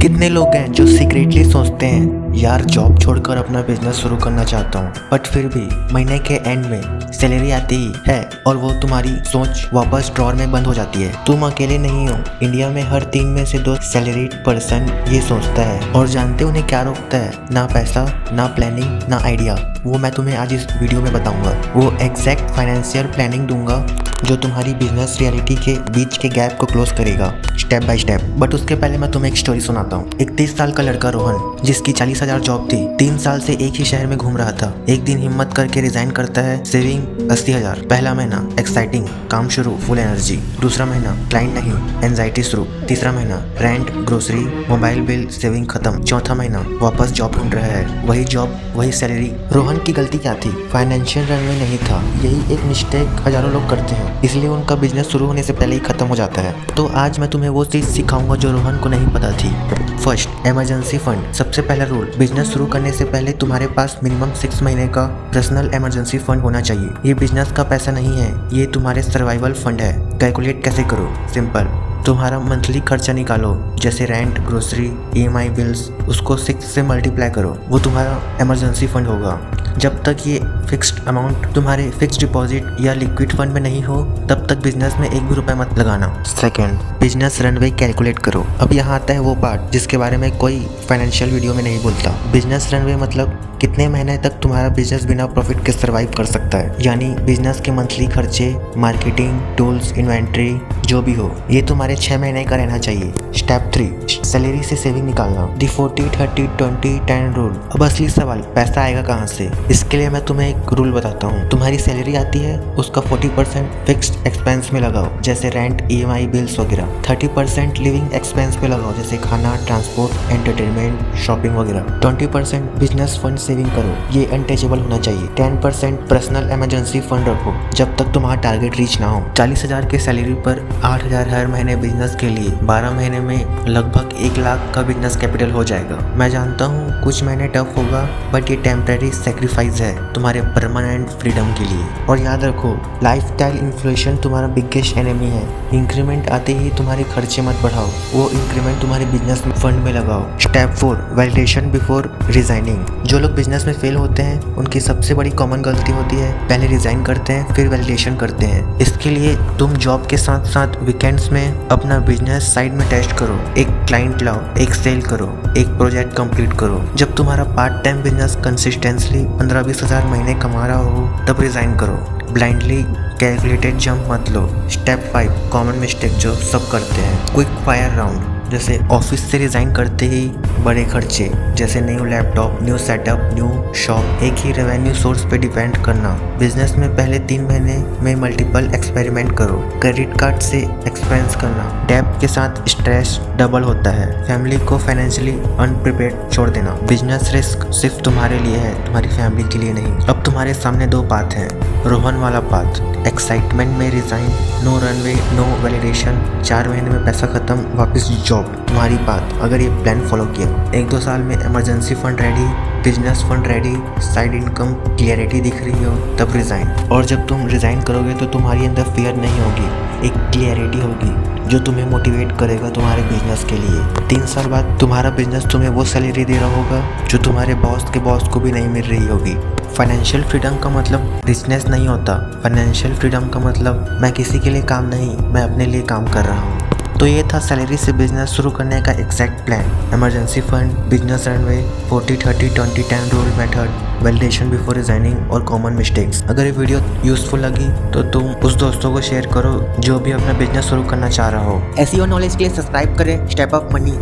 कितने लोग हैं जो सीक्रेटली सोचते हैं यार जॉब छोड़कर अपना बिजनेस शुरू करना चाहता हूँ, बट फिर भी महीने के एंड में सैलरी आती ही है और वो तुम्हारी सोच वापस ड्रॉर में बंद हो जाती है। तुम अकेले नहीं हो, इंडिया में हर 3 में से 2 सैलरीड पर्सन ये सोचता है। और जानते उन्हें क्या रोकता है? ना पैसा, ना प्लानिंग, ना आइडिया। वो मैं तुम्हें आज इस वीडियो में बताऊंगा। वो एग्जैक्ट फाइनेंशियल प्लानिंग दूंगा जो तुम्हारी बिजनेस रियलिटी के बीच के गैप को क्लोज करेगा स्टेप बाय स्टेप। बट उसके पहले मैं तुम्हें एक स्टोरी सुनाता हूँ। एक 30 साल का लड़का रोहन, जिसकी 40,000 जॉब थी, 3 साल से एक ही शहर में घूम रहा था। एक दिन हिम्मत करके रिजाइन करता है, सेविंग 80,000। पहला महीना एक्साइटिंग, काम शुरू, फुल एनर्जी। दूसरा महीना क्लाइंट नहीं, एंजाइटी शुरू। तीसरा महीना rent, grocery, mobile bill, saving खत्म। चौथा महीना वापस जॉब ढूंढ रहा है, वही जॉब, वही सैलरी। रोहन की गलती क्या थी? फाइनेंशियल रनवे नहीं था। यही एक मिस्टेक हजारों लोग करते हैं, इसलिए उनका बिजनेस शुरू होने से पहले ही खत्म हो जाता है। तो आज मैं तुम्हें वो चीज सिखाऊंगा जो रोहन को नहीं पता थी। First, emergency fund. सबसे पहला रूल, बिजनेस शुरू करने से पहले तुम्हारे पास मिनिमम 6 महीने का पर्सनल इमरजेंसी फंड होना चाहिए। ये बिजनेस का पैसा नहीं है, ये तुम्हारे सर्वाइवल फंड है। कैलकुलेट कैसे करो? सिंपल, तुम्हारा मंथली खर्चा निकालो, जैसे रेंट, ग्रोसरी, EMI बिल्स, उसको 6 से मल्टीप्लाई करो, वो तुम्हारा इमरजेंसी फंड होगा। जब तक ये फिक्स्ड अमाउंट तुम्हारे फिक्स्ड डिपॉजिट या लिक्विड फंड में नहीं हो, तब तक बिजनेस में एक भी रुपए मत लगाना। सेकंड, बिजनेस रनवे कैलकुलेट करो। अब यहाँ आता है वो पार्ट जिसके बारे में कोई फाइनेंशियल वीडियो में नहीं बोलता। बिजनेस रनवे मतलब कितने महीने तक तुम्हारा बिजनेस बिना प्रॉफिट के सर्वाइव कर सकता है, यानी बिजनेस के मंथली खर्चे, मार्केटिंग, टूल्स, इन्वेंट्री, जो भी हो, ये तुम्हारे 6 महीने का रहना चाहिए। स्टेप 3, सैलरी से सेविंग निकालना। दी 40-30-20-10 रूल। अब असली सवाल, पैसा आएगा कहाँ से? इसके लिए मैं तुम्हें एक रूल बताता हूँ। तुम्हारी सैलरी आती है, उसका 40% फिक्स्ड एक्सपेंस में लगाओ, जैसे रेंट, EMI बिल्स वगैरह। 30% लिविंग एक्सपेंस पे लगाओ, जैसे खाना, ट्रांसपोर्ट, एंटरटेनमेंट, शॉपिंग वगैरह। 20% बिजनेस फंड सेविंग करो, ये अनटचेबल होना चाहिए। 10% पर्सनल इमरजेंसी फंड रखो जब तक तुम्हारा टारगेट रीच ना हो। 40,000 के सैलरी पर 8,000 हर महीने बिजनेस के लिए, 12 महीने में लगभग 1 लाख का बिजनेस कैपिटल हो जाएगा। मैं जानता हूँ कुछ महीने टफ होगा, बट ये टेम्पररी सेक्रीफाइस है तुम्हारे परमानेंट फ्रीडम के लिए। और याद रखो, लाइफस्टाइल इन्फ्लेशन तुम्हारा बिगेस्ट एनिमी है। इंक्रीमेंट आते ही तुम्हारे खर्चे मत बढ़ाओ, वो इंक्रीमेंट तुम्हारे बिजनेस फंड में लगाओ। Step 4, validation before resigning. जो लोग बिजनेस में फेल होते हैं, उनकी सबसे बड़ी कॉमन गलती होती है, पहले रिजाइन करते हैं फिर वैलिडेशन करते हैं। इसके लिए तुम जॉब के साथ साथ वीकेंड्स में अपना बिजनेस साइड में टेस्ट करो। एक क्लाइंट लाओ, एक सेल करो, एक प्रोजेक्ट कंप्लीट करो। जब तुम्हारा पार्ट टाइम बिजनेस कंसिस्टेंटली 15-20 हज़ार महीने कमा रहा हो, तब रिजाइन करो। ब्लाइंडली कैलकुलेटेड जंप मत लो। स्टेप 5, कॉमन मिस्टेक जो सब करते हैं, क्विक फायर राउंड। जैसे ऑफिस से रिजाइन करते ही बड़े खर्चे, जैसे new laptop, new setup, new shop. एक ही रेवेन्यू सोर्स पे डिपेंड करना। बिजनेस में पहले 3 महीने में मल्टीपल एक्सपेरिमेंट करो। क्रेडिट कार्ड से एक्सपेंस करना। डेब्ट के साथ स्ट्रेस डबल होता है। फैमिली को फाइनेंशियली अनप्रिपेयर्ड छोड़ देना। बिजनेस रिस्क सिर्फ तुम्हारे लिए है, तुम्हारी फैमिली के लिए नहीं। अब तुम्हारे सामने 2 पाथ हैं। रोहन वाला पाथ, एक्साइटमेंट में resign, no runway, no validation, 4 महीने में पैसा खत्म, वापस जॉब। तुम्हारी बात, अगर ये प्लान फॉलो किया, 1-2 साल में emergency fund ready, business fund ready, side income clarity दिख रही हो, तब रिजाइन। और जब तुम रिजाइन करोगे तो तुम्हारी अंदर फियर नहीं होगी, एक क्लियरिटी होगी जो तुम्हें मोटिवेट करेगा तुम्हारे बिजनेस के लिए। 3 साल बाद तुम्हारा बिजनेस तुम्हें वो सैलरी दे रहा होगा जो तुम्हारे बॉस के बॉस को भी नहीं मिल रही होगी। फाइनेंशियल फ्रीडम का मतलब रिचनेस नहीं होता। फाइनेंशियल फ्रीडम का मतलब मैं किसी के लिए काम नहीं, मैं अपने लिए काम कर रहा हूँ। तो ये था सैलरी से बिजनेस शुरू करने का exact plan. Emergency fund, business runway, 40-30-20-10 rule method, validation before resigning और कॉमन मिस्टेक्स। अगर ये वीडियो यूजफुल लगी तो तुम उस दोस्तों को शेयर करो जो भी अपना बिजनेस शुरू करना चाह रहा हो। ऐसी और नॉलेज के लिए सब्सक्राइब करें स्टेप अप मनी।